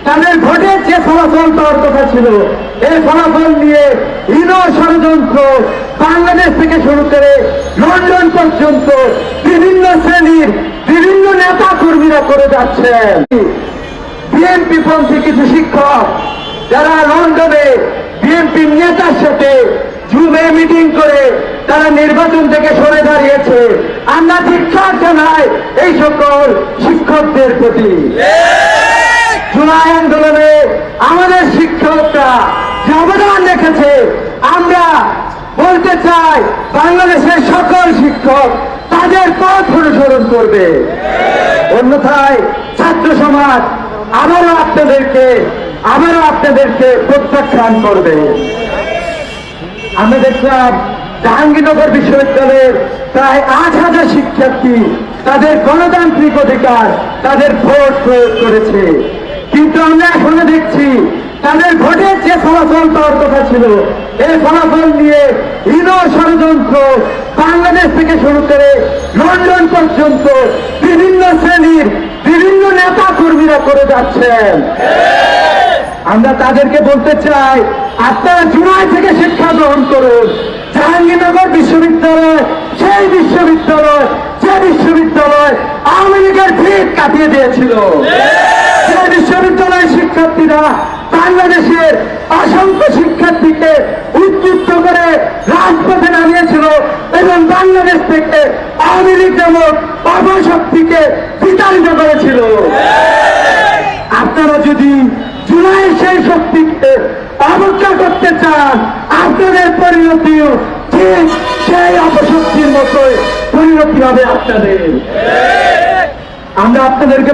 তাদের ভোটের যে ফলাফল পাওয়ার কথা ছিল, এই ফলাফল নিয়ে ইনো ষড়যন্ত্র বাংলাদেশ থেকে শুরু করে লন্ডন পর্যন্ত বিভিন্ন শ্রেণীর বিভিন্ন নেতা কর্মীরা করে যাচ্ছেন। বিএনপি পন্থী কিছু শিক্ষক যারা লন্ডনে বিএনপি নেতার সাথে জুমে মিটিং করে তারা নির্বাচন থেকে সরে দাঁড়িয়েছে। আমরা ধিক্কার জানাই এই সকল শিক্ষকদের প্রতি। জুলাই আন্দোলনে আমাদের শিক্ষকরা যে অবদান রেখেছে, আমরা বলতে চাই বাংলাদেশের সকল শিক্ষক তাদের পথ অনুসরণ করবে, অন্যথায় ছাত্র সমাজ আবারও আপনাদেরকে প্রত্যাখ্যান করবে। আমরা দেখলাম জাহাঙ্গীরনগর বিশ্ববিদ্যালয়ের প্রায় 8,000 শিক্ষার্থী তাদের গণতান্ত্রিক অধিকার তাদের ভোট প্রয়োগ করেছে, কিন্তু আমরা এখনো দেখছি তাদের ভোটের যে ফলাফল পাওয়ার কথা ছিল, এই ফলাফল নিয়ে ইনো ষড়যন্ত্র বাংলাদেশ থেকে শুরু করে লন্ডন পর্যন্ত বিভিন্ন শ্রেণীর বিভিন্ন নেতা কর্মীরা করে যাচ্ছেন। আমরা তাদেরকে বলতে চাই, আপনারা জুলাই থেকে শিক্ষা গ্রহণ করুন। জাহাঙ্গীরনগর বিশ্ববিদ্যালয় সেই বিশ্ববিদ্যালয় যে বিশ্ববিদ্যালয় আওয়ামী লীগের ভিত কাটিয়ে দিয়েছিল, যে বিশ্ববিদ্যালয়ের শিক্ষার্থীরা বাংলাদেশের অসংখ্য শিক্ষার্থীকে উদ্বুদ্ধ করে রাজপথে নামিয়েছিল এবং বাংলাদেশ থেকে আওয়ামী লীগ নামক অপশক্তিকে বিতাড়িত করেছিল। আপনারা যদি জুলাইয়ের সেই শক্তিকে অবজ্ঞা করতে চান, আপনাদের পরিণতিও ঠিক সেই অপশক্তির মতোই পরিণতি হবে আপনাদের। আমরা আপনাদেরকে